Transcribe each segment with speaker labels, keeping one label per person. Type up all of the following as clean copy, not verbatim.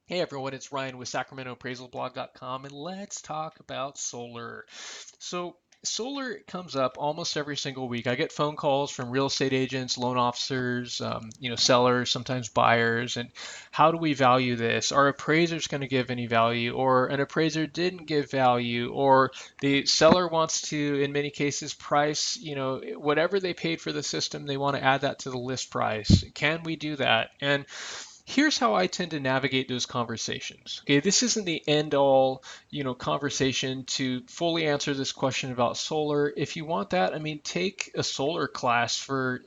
Speaker 1: Hey everyone, it's Ryan with SacramentoAppraisalBlog.com, and let's talk about solar. So, solar comes up almost every single week. I get phone calls from real estate agents, loan officers, sellers, sometimes buyers, and how do we value this? Are appraisers going to give any value, or an appraiser didn't give value, or the seller wants to, in many cases, price, whatever they paid for the system, they want to add that to the list price. Can we do that? And here's how I tend to navigate those conversations. Okay, this isn't the end all, conversation to fully answer this question about solar. If you want that, I mean, take a solar class for,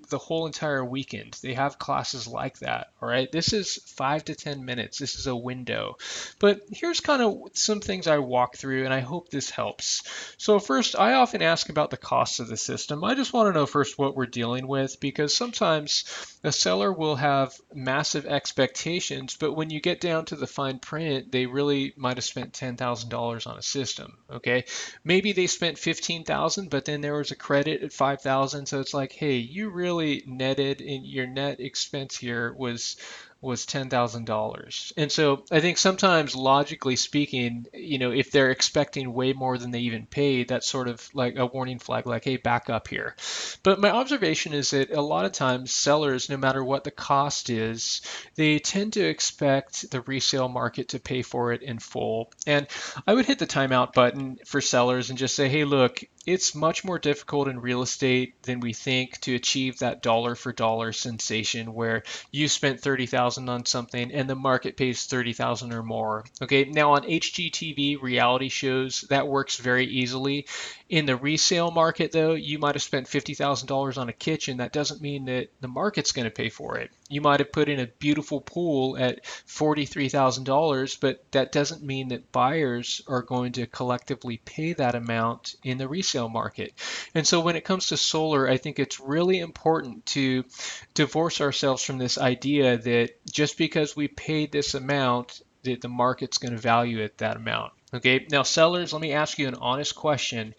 Speaker 1: the whole entire weekend. They have classes like that. All right. This is 5 to 10 minutes. This is a window. But here's kind of some things I walk through, and I hope this helps. So first, I often ask about the cost of the system. I just want to know first what we're dealing with because sometimes a seller will have massive expectations, but when you get down to the fine print, they really might have spent $10,000 on a system. Okay, maybe they spent 15,000, but then there was a credit at 5,000, so it's like, hey, you really netted in your net expense here was $10,000. And so I think sometimes logically speaking, if they're expecting way more than they even paid, that's sort of like a warning flag, like, hey, back up here. But my observation is that a lot of times sellers, no matter what the cost is, they tend to expect the resale market to pay for it in full. And I would hit the timeout button for sellers and just say, hey, look, it's much more difficult in real estate than we think to achieve that dollar for dollar sensation where you spent 30,000 on something and the market pays 30,000 or more. Okay, now on HGTV reality shows that works very easily. In the resale market, though, you might have spent $50,000 on a kitchen. That doesn't mean that the market's going to pay for it. You might have put in a beautiful pool at $43,000, but that doesn't mean that buyers are going to collectively pay that amount in the resale market. And so when it comes to solar, I think it's really important to divorce ourselves from this idea that just because we paid this amount, that the market's going to value it that amount. Okay, now sellers, let me ask you an honest question.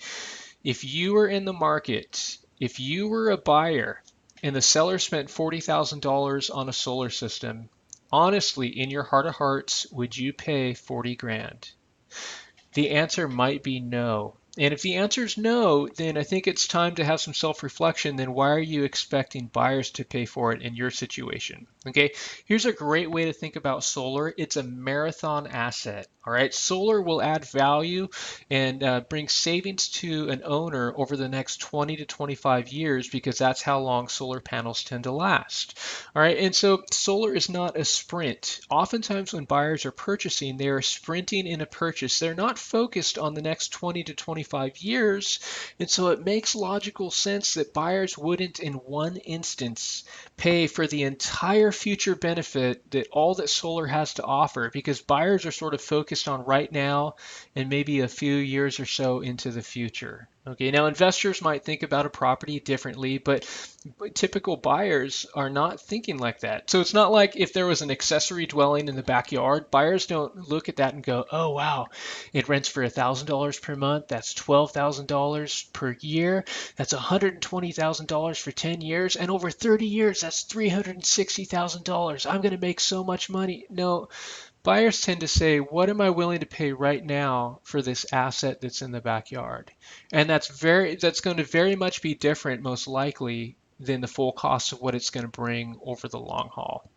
Speaker 1: If you were in the market, if you were a buyer and the seller spent $40,000 on a solar system, honestly, in your heart of hearts, would you pay 40 grand? The answer might be no. And if the answer is no, then I think it's time to have some self-reflection. Then why are you expecting buyers to pay for it in your situation? Okay, here's a great way to think about solar. It's a marathon asset. All right, solar will add value and bring savings to an owner over the next 20 to 25 years because that's how long solar panels tend to last. All right, and so solar is not a sprint. Oftentimes, when buyers are purchasing, they are sprinting in a purchase. They're not focused on the next 20 to 25 years, and so it makes logical sense that buyers wouldn't, in one instance, pay for the entire future benefit that all that solar has to offer because buyers are sort of focused on right now and maybe a few years or so into the future. Okay, now investors might think about a property differently, but typical buyers are not thinking like that. So it's not like if there was an accessory dwelling in the backyard, buyers don't look at that and go, oh, wow, it rents for $1,000 per month. That's $12,000 per year. That's $120,000 for 10 years. And over 30 years, that's $360,000. I'm going to make so much money. No, buyers tend to say, what am I willing to pay right now for this asset that's in the backyard? And that's going to very much be different, most likely, than the full cost of what it's going to bring over the long haul.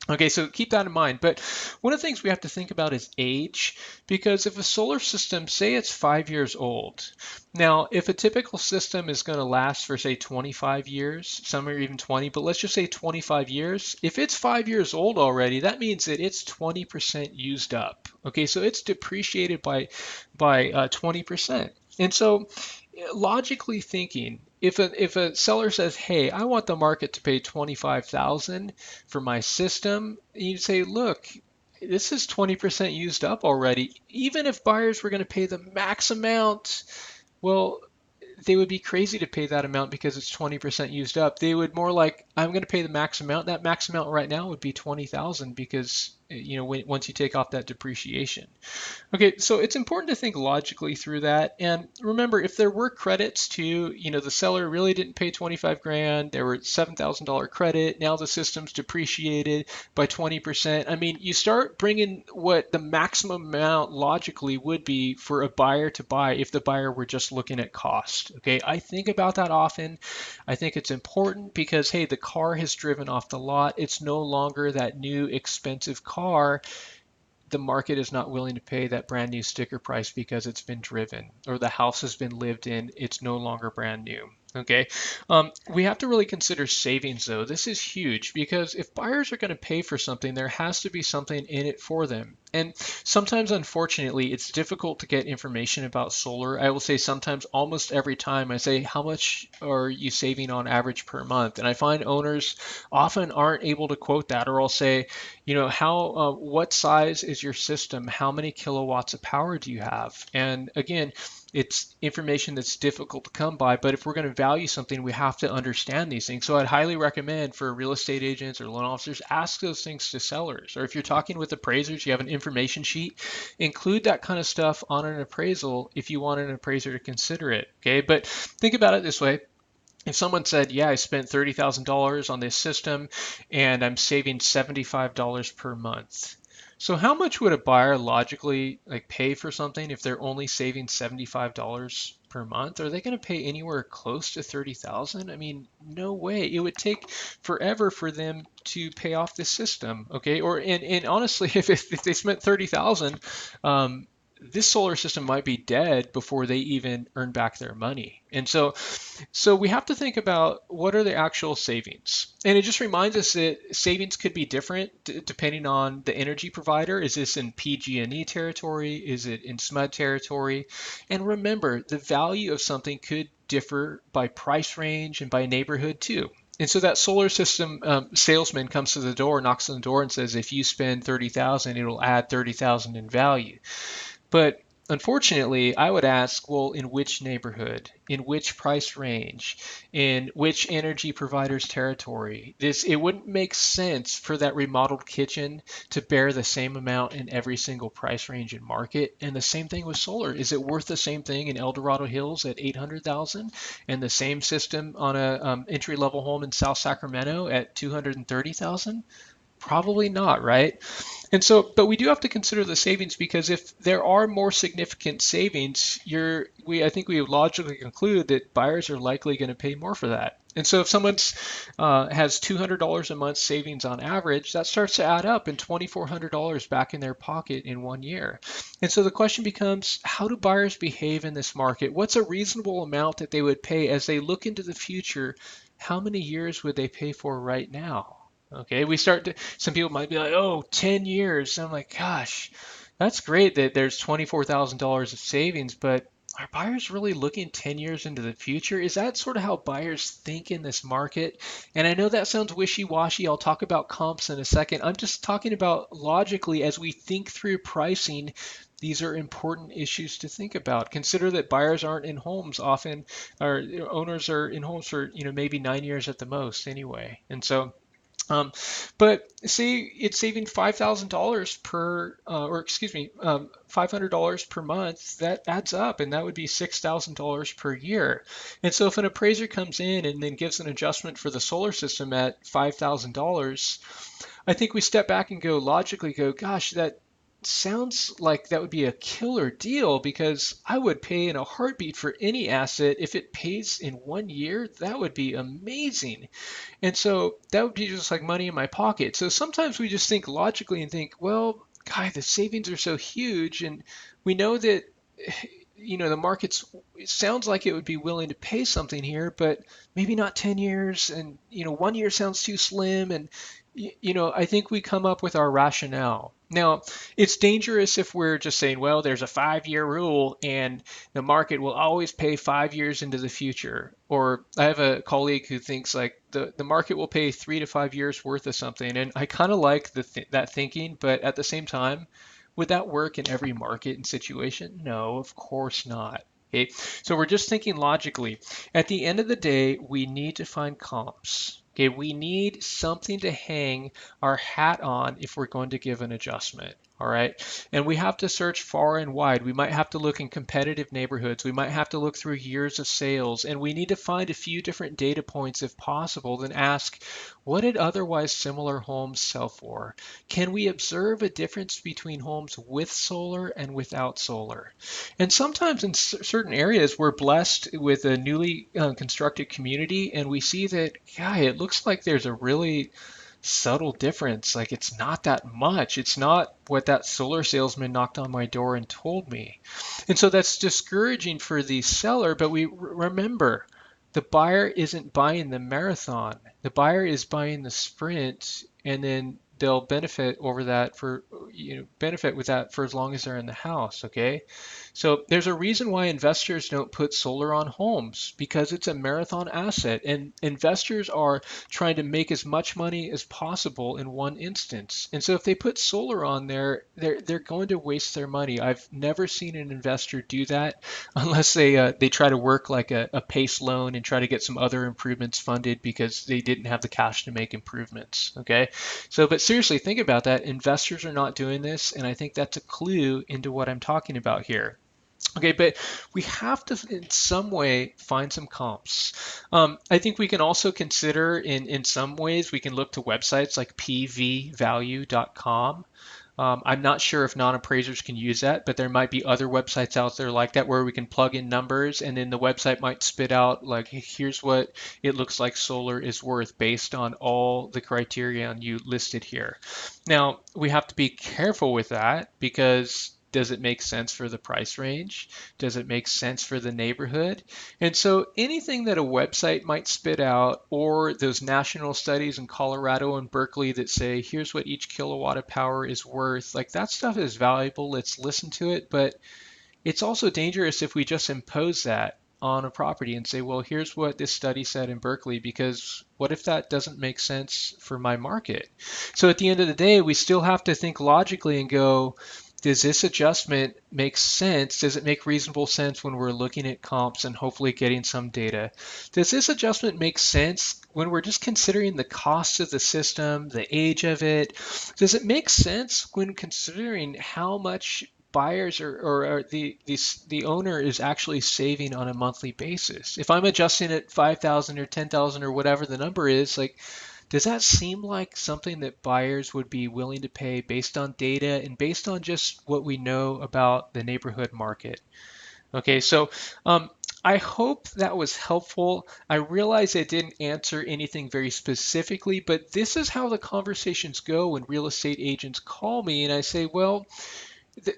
Speaker 1: Okay, so keep that in mind. But one of the things we have to think about is age, because if a solar system, say it's 5 years old, now if a typical system is going to last for, say, 25 years, some are even 20, but let's just say 25 years, if it's 5 years old already, that means that it's 20% used up. Okay, so it's depreciated by 20%. And so logically thinking, if a seller says, "Hey, I want the market to pay 25,000 for my system," you say, "Look, this is 20% used up already. Even if buyers were going to pay the max amount, well, they would be crazy to pay that amount because it's 20% used up. They would more like I'm going to pay the max amount. That max amount right now would be 20,000 because once you take off that depreciation. Okay, so it's important to think logically through that. And remember, if there were credits to, the seller really didn't pay 25 grand, there were $7,000 credit, now the system's depreciated by 20%. I mean, you start bringing what the maximum amount logically would be for a buyer to buy if the buyer were just looking at cost. Okay, I think about that often. I think it's important because, hey, the car has driven off the lot. It's no longer that new expensive car. The market is not willing to pay that brand new sticker price because it's been driven or the house has been lived in. It's no longer brand new. Okay. We have to really consider savings though. This is huge because if buyers are going to pay for something, there has to be something in it for them. And sometimes, unfortunately, it's difficult to get information about solar. I will say sometimes, almost every time, I say, how much are you saving on average per month? And I find owners often aren't able to quote that, or I'll say, what size is your system? How many kilowatts of power do you have? And again, it's information that's difficult to come by, but if we're going to value something, we have to understand these things. So I'd highly recommend for real estate agents or loan officers, ask those things to sellers. Or if you're talking with appraisers, you have an information sheet, include that kind of stuff on an appraisal if you want an appraiser to consider it. Okay, but think about it this way. If someone said, yeah, I spent $30,000 on this system and I'm saving $75 per month. So how much would a buyer logically pay for something if they're only saving $75 per month? Are they going to pay anywhere close to 30,000? I mean, no way. It would take forever for them to pay off the system. Okay, and honestly, if they spent 30,000, this solar system might be dead before they even earn back their money. And so we have to think about what are the actual savings. And it just reminds us that savings could be different depending on the energy provider. Is this in PG&E territory? Is it in SMUD territory? And remember, the value of something could differ by price range and by neighborhood too. And so that solar system salesman comes to the door, knocks on the door and says, if you spend 30,000, it'll add 30,000 in value. But unfortunately, I would ask, well, in which neighborhood, in which price range, in which energy provider's territory? It wouldn't make sense for that remodeled kitchen to bear the same amount in every single price range and market. And the same thing with solar. Is it worth the same thing in El Dorado Hills at 800,000 and the same system on a entry-level home in South Sacramento at 230,000? Probably not, right? And so, but we do have to consider the savings because if there are more significant savings, I think we would logically conclude that buyers are likely going to pay more for that. And so if someone has $200 a month savings on average, that starts to add up and $2,400 back in their pocket in 1 year. And so the question becomes, how do buyers behave in this market? What's a reasonable amount that they would pay as they look into the future? How many years would they pay for right now? Okay, some people might be like, oh, 10 years. And I'm like, gosh, that's great that there's $24,000 of savings, but are buyers really looking 10 years into the future? Is that sort of how buyers think in this market? And I know that sounds wishy-washy. I'll talk about comps in a second. I'm just talking about logically as we think through pricing. These are important issues to think about. Consider that buyers aren't in homes often, or owners are in homes for maybe 9 years at the most anyway. And so but say it's saving $5,000 $500 per month. That adds up, and that would be $6,000 per year. And so, if an appraiser comes in and then gives an adjustment for the solar system at $5,000, I think we step back and logically go, gosh, that sounds like that would be a killer deal because I would pay in a heartbeat for any asset. If it pays in 1 year, that would be amazing. And so that would be just like money in my pocket. So sometimes we just think logically and think, well, God, the savings are so huge. And we know that, the market's, it sounds like it would be willing to pay something here, but maybe not 10 years. And, 1 year sounds too slim. And, I think we come up with our rationale. Now, it's dangerous if we're just saying, well, there's a 5-year rule and the market will always pay 5 years into the future. Or I have a colleague who thinks like the market will pay 3 to 5 years worth of something. And I kind of like that thinking, but at the same time, would that work in every market and situation? No, of course not. Okay, so we're just thinking logically. At the end of the day, we need to find comps. Okay, we need something to hang our hat on if we're going to give an adjustment. All right. And we have to search far and wide. We might have to look in competitive neighborhoods. We might have to look through years of sales. And we need to find a few different data points if possible, then ask, what did otherwise similar homes sell for? Can we observe a difference between homes with solar and without solar? And sometimes in certain areas, we're blessed with a newly constructed community, and we see that, yeah, it looks like there's a really subtle difference. Like it's not that much. It's not what that solar salesman knocked on my door and told me. And so that's discouraging for the seller, but we remember the buyer isn't buying the marathon. The buyer is buying the sprint, and then they'll benefit over that for benefit with that for as long as they're in the house. Okay, so there's a reason why investors don't put solar on homes, because it's a marathon asset, and investors are trying to make as much money as possible in one instance. And so if they put solar on there, they're going to waste their money. I've never seen an investor do that unless they try to work like a PACE loan and try to get some other improvements funded because they didn't have the cash to make improvements. Okay, so but seriously, think about that. Investors are not doing this, and I think that's a clue into what I'm talking about here. Okay, but we have to, in some way, find some comps. I think we can also consider, in some ways, we can look to websites like pvvalue.com. I'm not sure if non-appraisers can use that, but there might be other websites out there like that where we can plug in numbers, and then the website might spit out like, "Hey, here's what it looks like solar is worth based on all the criterion you listed here." Now, we have to be careful with that because does it make sense for the price range? Does it make sense for the neighborhood? And so anything that a website might spit out, or those national studies in Colorado and Berkeley that say, here's what each kilowatt of power is worth, like that stuff is valuable. Let's listen to it. But it's also dangerous if we just impose that on a property and say, well, here's what this study said in Berkeley, because what if that doesn't make sense for my market? So at the end of the day, we still have to think logically and go, does this adjustment make sense? Does it make reasonable sense when we're looking at comps and hopefully getting some data? Does this adjustment make sense when we're just considering the cost of the system, the age of it? Does it make sense when considering how much buyers or the owner is actually saving on a monthly basis? If I'm adjusting it 5,000 or 10,000 or whatever the number is, like, does that seem like something that buyers would be willing to pay based on data and based on just what we know about the neighborhood market? Okay, so I hope that was helpful. I realize I didn't answer anything very specifically, but this is how the conversations go when real estate agents call me and I say, well,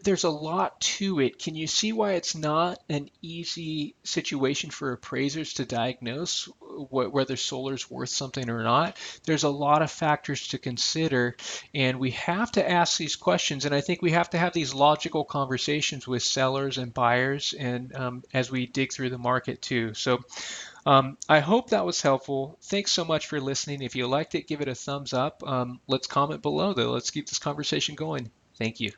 Speaker 1: there's a lot to it. Can you see why it's not an easy situation for appraisers to diagnose whether solar is worth something or not? There's a lot of factors to consider, and we have to ask these questions. And I think we have to have these logical conversations with sellers and buyers, and as we dig through the market too. So I hope that was helpful. Thanks so much for listening. If you liked it, give it a thumbs up. Let's comment below, though. Let's keep this conversation going. Thank you.